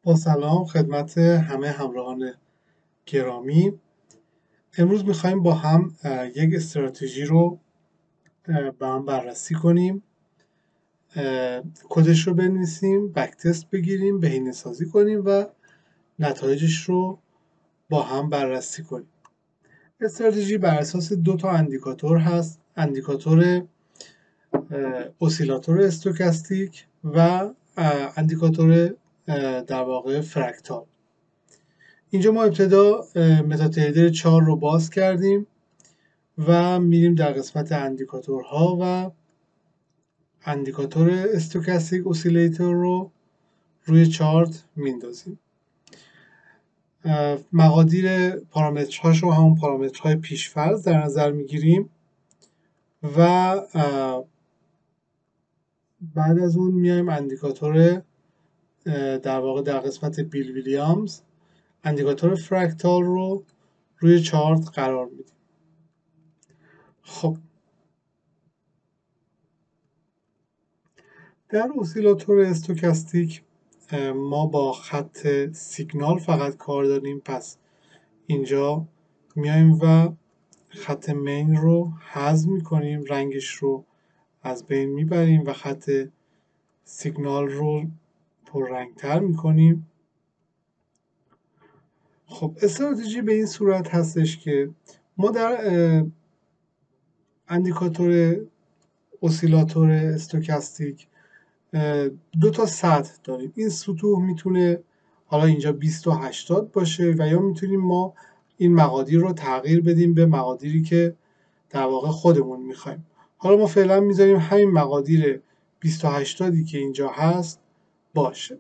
با سلام خدمت همه همراهان گرامی. امروز میخوایم با هم یک استراتژی رو با هم بررسی کنیم، کدش رو بنویسیم، بک تست بگیریم، بهینه سازی کنیم و نتایجش رو با هم بررسی کنیم. استراتژی بر اساس دو تا اندیکاتور هست، اندیکاتور اسیلاتور استوکاستیک و اندیکاتور در واقع فرکتال. اینجا ما ابتدا متاتریدر 4 رو باز کردیم و میریم در قسمت اندیکاتورها و اندیکاتور استوکاستیک اسیلیتور رو روی چارت میندازیم. مقادیر پارامترهاش رو همون پارامترهای پیشفرض در نظر میگیریم و بعد از اون میایم اندیکاتور در واقع در قسمت بیل ویلیامز اندیکاتور فرکتال رو روی چارت قرار میدیم. خب در اسیلاتور استوکاستیک ما با خط سیگنال فقط کار داریم، پس اینجا میایم و خط مین رو حذف میکنیم، رنگش رو از بین میبریم و خط سیگنال رو پررنگتر میکنیم. خب استراتژی به این صورت هستش که ما در اندیکاتور اسیلاتور استوکاستیک دو تا سطح داریم. این سطوح میتونه حالا اینجا 20 و 80 باشه و یا میتونیم ما این مقادیر رو تغییر بدیم به مقادیری که در واقع خودمون میخوایم. حالا ما فعلا میذاریم همین مقادیر 20 و 80 که اینجا هست باشه.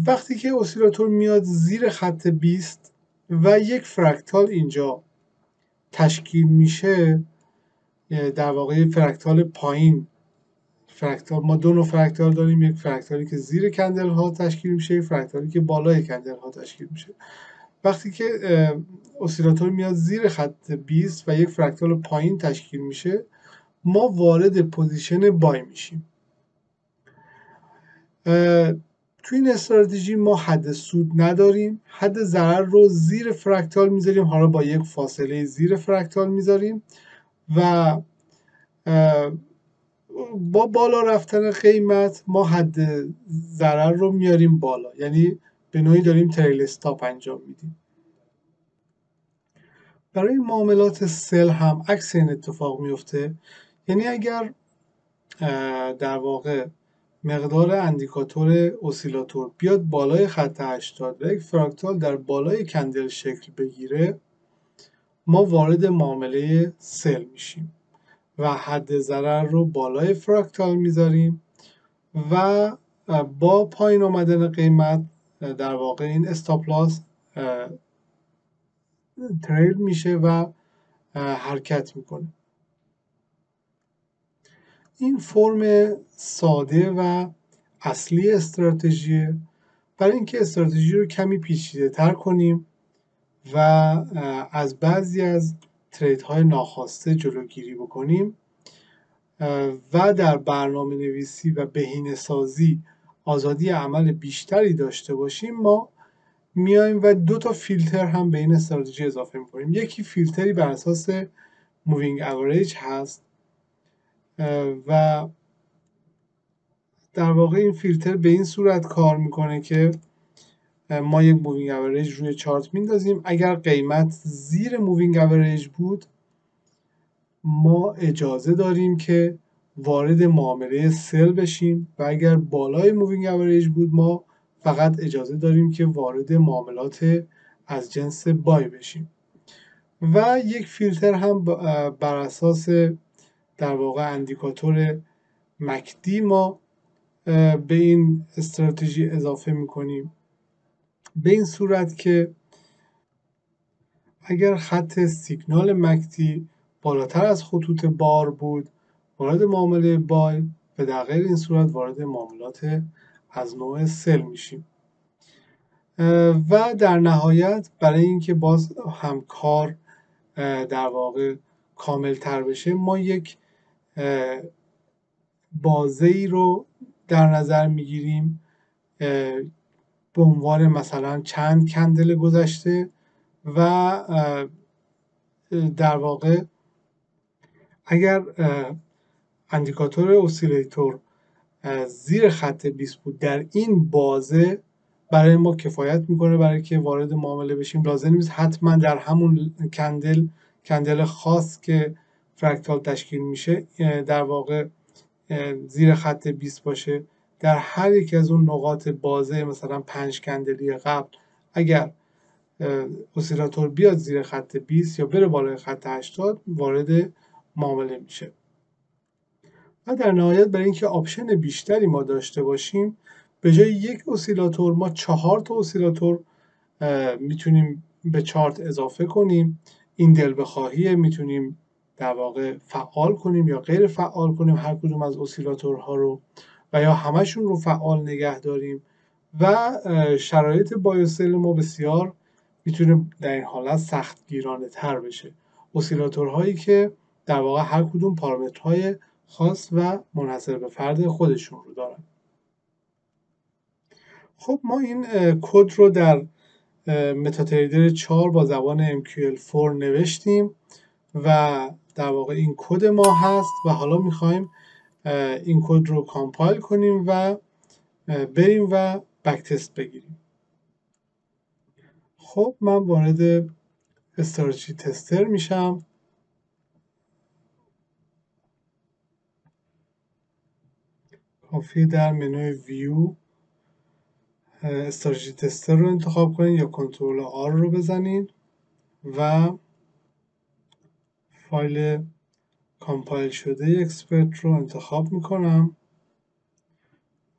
وقتی که اسیلاتور میاد زیر خط 20 و یک فرکتال اینجا تشکیل میشه، در واقع فرکتال پایین، فرکتال ما دو نوع فرکتال داریم، یک فرکتالی که زیر کندل ها تشکیل میشه، یک فرکتالی که بالای کندل ها تشکیل میشه. وقتی که اسیلاتور میاد زیر خط 20 و یک فرکتال پایین تشکیل میشه، ما وارد پوزیشن بای میشیم. توی این استراتژی ما حد سود نداریم، حد ضرر رو زیر فرکتال میذاریم، حالا با یک فاصله زیر فرکتال میذاریم و با بالا رفتن قیمت ما حد ضرر رو میاریم بالا، یعنی به نوعی داریم تریل استاپ انجام میدیم. برای معاملات سل هم عکس این اتفاق میفته، یعنی اگر در واقع مقدار اندیکاتور اسیلاتور بیاد بالای خط 80 و یک فراکتال در بالای کندل شکل بگیره، ما وارد معامله سل میشیم و حد ضرر رو بالای فراکتال میذاریم و با پایین آمدن قیمت در واقع این استاپ لاس تریل میشه و حرکت میکنه. این فرم ساده و اصلی استراتژیه. برای اینکه استراتژی رو کمی پیچیده تر کنیم و از بعضی از ترید های ناخواسته جلوگیری بکنیم و در برنامه نویسی و بهینه سازی آزادی عمل بیشتری داشته باشیم، ما میایم و دو تا فیلتر هم به این استراتژی اضافه میکنیم. یکی فیلتری بر اساس مووینگ اوریج هست و در واقع این فیلتر به این صورت کار میکنه که ما یک مووینگ اوریج روی چارت میندازیم. اگر قیمت زیر مووینگ اوریج بود، ما اجازه داریم که وارد معامله سل بشیم و اگر بالای مووینگ اوریج بود، ما فقط اجازه داریم که وارد معاملات از جنس بای بشیم. و یک فیلتر هم بر اساس در واقع اندیکاتور مکدی ما به این استراتژی اضافه میکنیم، به این صورت که اگر خط سیگنال مکدی بالاتر از خطوط بار بود، وارد معامله بای و در غیر این صورت وارد معاملات از نوع سل میشیم. و در نهایت برای اینکه باز هم کار در واقع کامل تر بشه، ما یک بازه‌ای رو در نظر میگیریم به عنوان مثلا چند کندل گذشته و در واقع اگر اندیکاتور اسیلیتور زیر خط 20 بود در این بازه برای ما کفایت میکنه برای که وارد معامله بشیم. لازم نیست حتما در همون کندل خاص که فرکتال تشکیل میشه در واقع زیر خط 20 باشه. در هر یک از اون نقاط بازه مثلا 5 کندلی قبل اگر اسیلاتور بیاد زیر خط 20 یا بره بالای خط 80 وارد معامله میشه. و در نهایت برای اینکه آپشن بیشتری ما داشته باشیم به جای یک اسیلاتور ما 4 تا اسیلاتور میتونیم به چارت اضافه کنیم. این دل بخواهیه، میتونیم در واقع فعال کنیم یا غیر فعال کنیم هر کدوم از اسیلاتورها رو و یا همشون رو فعال نگه داریم و شرایط بایوسل ما بسیار میتونه در این حالت سخت گیرانه تر بشه. اسیلاتورهایی که در واقع هر کدوم پارامترهای خاص و منحصر به فرد خودشون رو دارن. خب ما این کد رو در متاتریدر 4 با زبان MQL4 نوشتیم و در واقع این کد ما هست و حالا میخوایم این کد رو کامپایل کنیم و بریم و بک تست بگیریم. خب من وارد استراتژی تستر میشم. کافیه در منوی ویو استراتژی تستر رو انتخاب کنید یا کنترل آر رو بزنید و فایل کامپایل شده اکسپرت رو انتخاب میکنم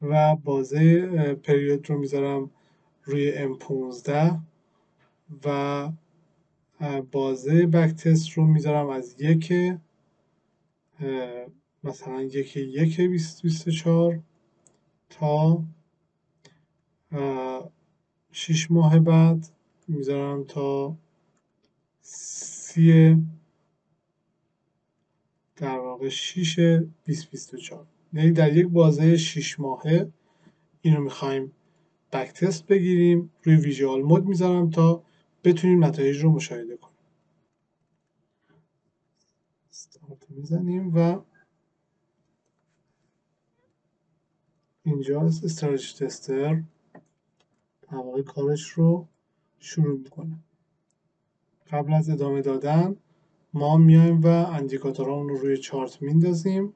و بازه پریود رو میذارم روی M15 و بازه بک تست رو میذارم از مثلا 1/1/2024 تا 6 ماه بعد میذارم تا 30 در واقع 6/2024. یعنی در یک بازه 6 ماهه اینو میخوایم بک تست بگیریم. روی ویژوال مود میذارم تا بتونیم نتایج رو مشاهده کنیم. استارت میزنیم و اینجا استراتژی تستر در واقع کارش رو شروع میکنه. قبل از ادامه دادن ما میایم و اندیکاتورامون رو روی چارت میندازیم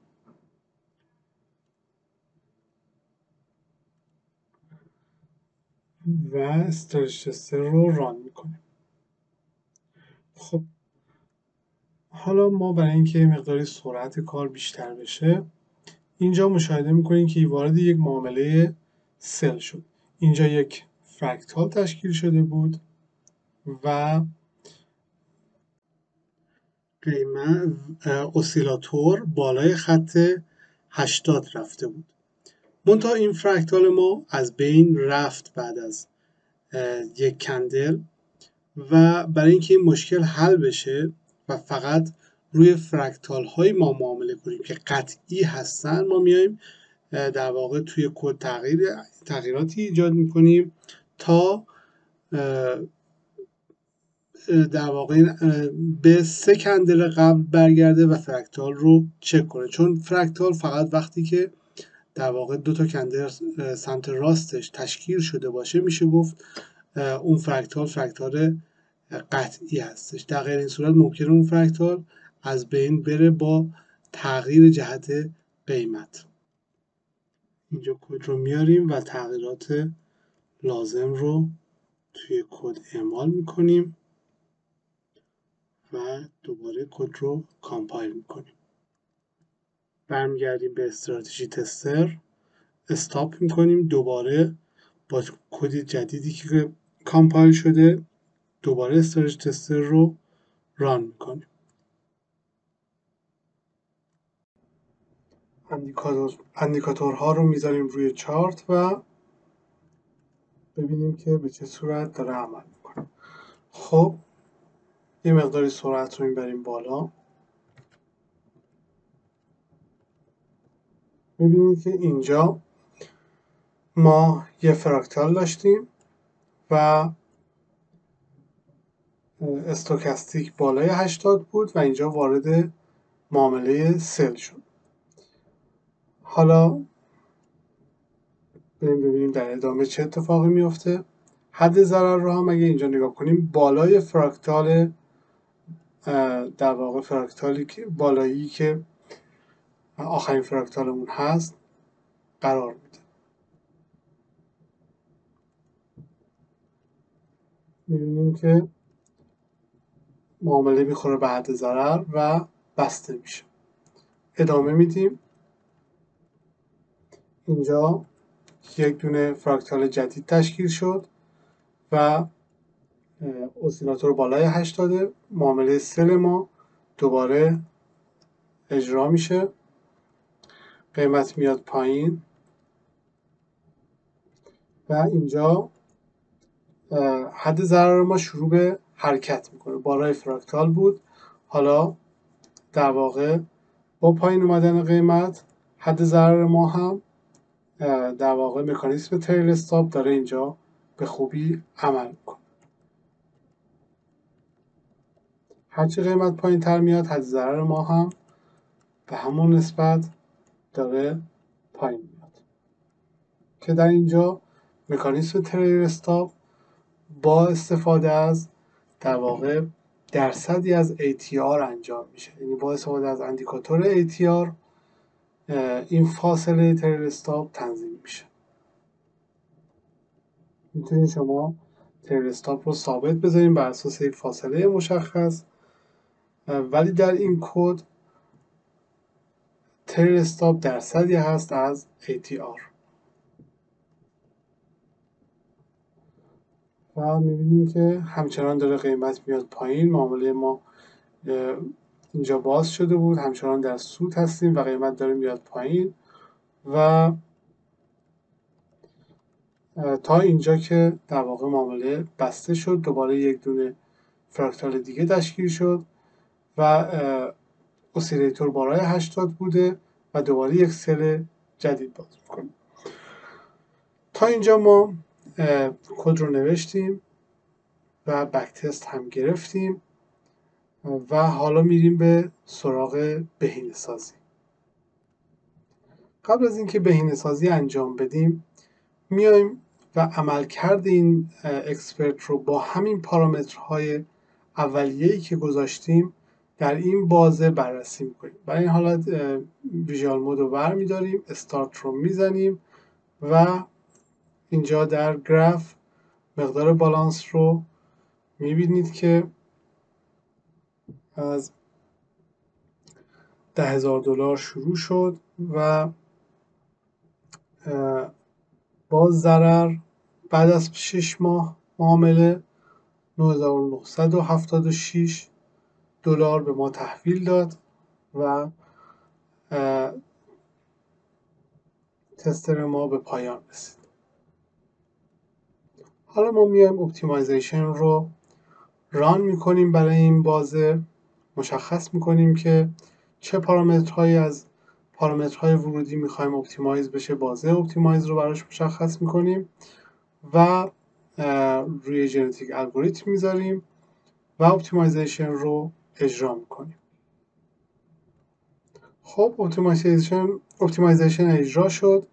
و استراتژی تستر رو ران میکنیم. خب حالا ما برای اینکه مقداری سرعت کار بیشتر بشه اینجا مشاهده میکنیم که وارد یک معامله سل شد. اینجا یک فرکتال تشکیل شده بود و قیمت اسیلاتور بالای خط 80 رفته بود. منتها این فرکتال ما از بین رفت بعد از یک کندل و برای اینکه این مشکل حل بشه و فقط روی فرکتال های ما معامله کنیم که قطعی هستن ما میایم در واقع توی کد تغییراتی ایجاد میکنیم تا در واقع به 3 کندل قبل برگرده و فرکتال رو چک کنه. چون فرکتال فقط وقتی که در واقع 2 تا کندل سمت راستش تشکیل شده باشه میشه گفت اون فرکتال قطعی هستش. در غیر این صورت ممکنه اون فرکتال از بین بره با تغییر جهت قیمت. اینجا کد رو میاریم و تغییرات لازم رو توی کد اعمال میکنیم و دوباره کد رو کامپایل میکنیم. برمیگردیم به استراتژی تستر، استاپ میکنیم، دوباره با کد جدیدی که کامپایل شده دوباره استراتژی تستر رو ران میکنیم. اندیکاتورها رو میذاریم روی چارت و ببینیم که به چه صورت داره عمل میکنه. خب یه مقداری سرعت رو میبریم بالا. میبینید که اینجا ما یه فراکتال داشتیم و استوکاستیک بالای 80 بود و اینجا وارد معامله سل شد. حالا بریم ببینیم در ادامه چه اتفاقی میفته. حد ضرر رو هم اگه اینجا نگاه کنیم بالای فراکتال، در واقع فراکتالی که بالایی که آخرین فراکتالمون هست قرار میده. میبینیم که معامله میخوره به حد ضرر و بسته میشه. ادامه میدیم. اینجا یک دونه فراکتال جدید تشکیل شد و اسیلاتور بالای 80. معامله سل ما دوباره اجرا میشه، قیمت میاد پایین و اینجا حد ضرر ما شروع به حرکت میکنه. بالای فراکتال بود، حالا در واقع با پایین اومدن قیمت حد ضرر ما هم در واقع مکانیزم تریل استاپ داره اینجا به خوبی عمل میکنه. هرچی قیمت پایین تر میاد حد ضرر ما هم به همون نسبت داره پایین میاد که در اینجا مکانیزم تریل استاپ با استفاده از در واقع درصدی از ATR انجام میشه. یعنی با استفاده از اندیکاتور ATR این فاصله تریل استاپ تنظیم میشه. میتونید شما تریل استاپ رو ثابت بذارین بر اساس یک فاصله مشخص، ولی در این کد تریل استاپ درصدی هست از ATR و میبینیم که همچنان داره قیمت میاد پایین. معامله ما اینجا باز شده بود، همچنان در سود هستیم و قیمت داره میاد پایین و تا اینجا که در واقع معامله بسته شد. دوباره یک دونه فراکتال دیگه تشکیل شد و اسیلیتور بالای 80 بوده و دوباره یک سل جدید باز میکنیم. تا اینجا ما کد رو نوشتیم و بک تست هم گرفتیم و حالا میریم به سراغ بهینه سازی. قبل از اینکه بهینه سازی انجام بدیم میایم و عملکرد این اکسپرت رو با همین پارامترهای اولیه‌ای که گذاشتیم در این بازه بررسی میکنیم. برای این حالت ویژوال مود رو برمیداریم، استارت رو میزنیم و اینجا در گراف مقدار بالانس رو میبینید که از $10,000 شروع شد و با ضرر بعد از 6 ماه معامله $9,976 به ما تحویل داد و تستر ما به پایان رسید. حالا ما میایم اپتیمایزیشن رو ران میکنیم. برای این بازه مشخص میکنیم که چه پارامترهایی از پارامترهای ورودی میخوایم اپتیمایز بشه. بازه اپتیمایز رو براش مشخص میکنیم و روی ژنتیک الگوریتم میذاریم و اپتیمایزیشن رو اجرا میکنیم. خب اپتیمایزیشن اجرا شد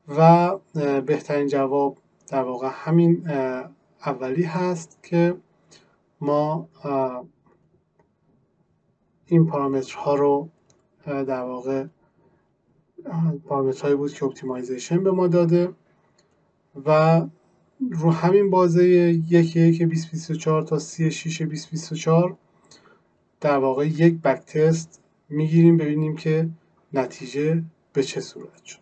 و بهترین جواب در واقع همین اولی هست که ما این پارامترها رو در واقع پارامترهایی بود که اپتیمایزیشن به ما داده و رو همین بازه 1/1/2024 تا 30/6/2024 در واقع یک بک تست میگیریم ببینیم که نتیجه به چه صورت شد.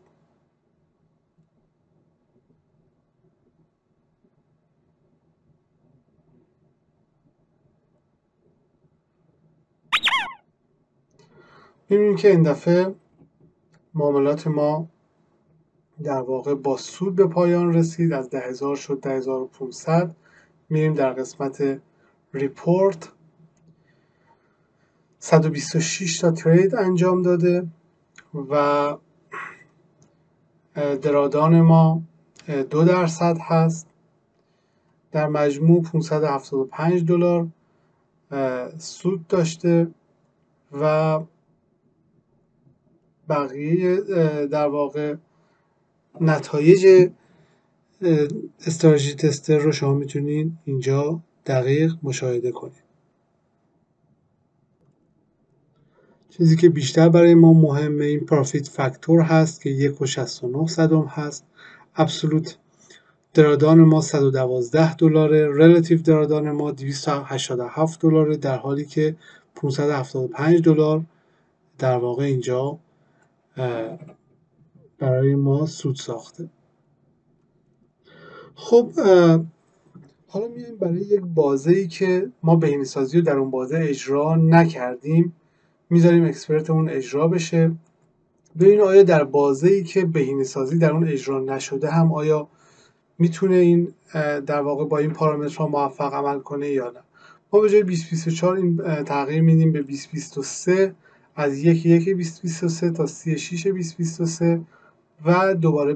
میبینیم که این دفعه معاملات ما در واقع با سود به پایان رسید. از 10,000 شد 10,500. میریم در قسمت ریپورت. 126 تا ترید انجام داده و درادان ما 2% هست. در مجموع $575 سود داشته و بقیه در واقع نتایج استراتژی تستر رو شما میتونید اینجا دقیق مشاهده کنید. چیزی که بیشتر برای ما مهمه این پرافیت فاکتور هست که 1.69 هست. ابسولوت درادان ما $112، ریلیتیو درادان ما $287، در حالی که $575 در واقع اینجا برای ما سود ساخته. خب حالا میایم برای یک بازه‌ای که ما بهینه‌سازی رو در اون بازه اجرا نکردیم میذاریم اکسپرتمون اجرا بشه، ببینیم آیا در بازه‌ای که بهینه‌سازی در اون اجرا نشده هم آیا میتونه این در واقع با این پارامترها موفق عمل کنه یا نه. ما به جای 2024 این تغییر میدیم به 2023 از 1/1/2023 تا 30/6/2023 و دوباره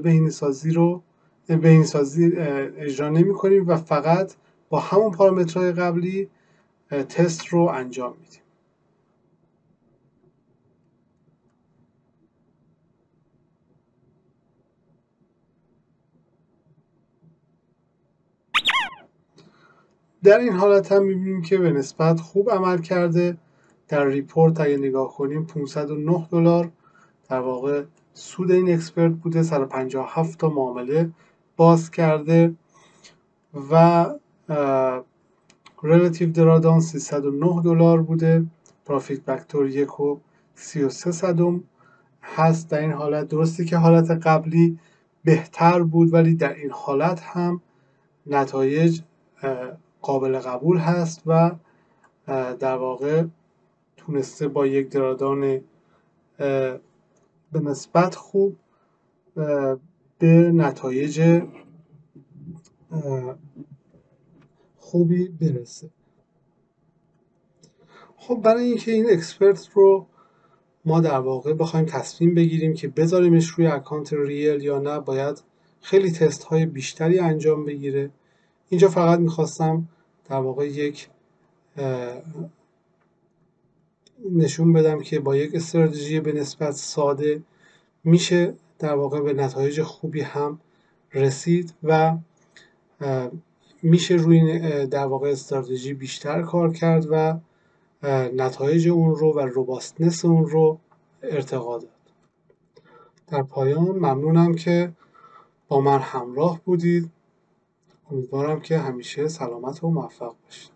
بهینه‌سازی اجرا نمی کنیم و فقط با همون پارامترهای قبلی تست رو انجام میدیم. در این حالت هم میبینیم که به نسبت خوب عمل کرده. در ریپورت اگه نگاه کنیم $509 در واقع سود این اکسپرت بوده، 157 تا معامله باز کرده و ریلیتیو درادان $309 بوده، پرافیت فاکتور 1.33 هست. در این حالت درسته که حالت قبلی بهتر بود ولی در این حالت هم نتایج قابل قبول هست و در واقع تونسته با یک درادان به نسبت خوب به نتایج خوبی برسه. خب برای اینکه این اکسپرت رو ما در واقع بخوایم تصمیم بگیریم که بذاریمش روی اکانت ریل یا نه باید خیلی تست های بیشتری انجام بگیره. اینجا فقط میخواستم در واقع یک نشون بدم که با یک استراتژی به نسبت ساده میشه در واقع به نتایج خوبی هم رسید و میشه روی در واقع استراتژی بیشتر کار کرد و نتایج اون رو و روباستنس اون رو ارتقا داد. در پایان ممنونم که با من همراه بودید. امیدوارم که همیشه سلامت و موفق باشید.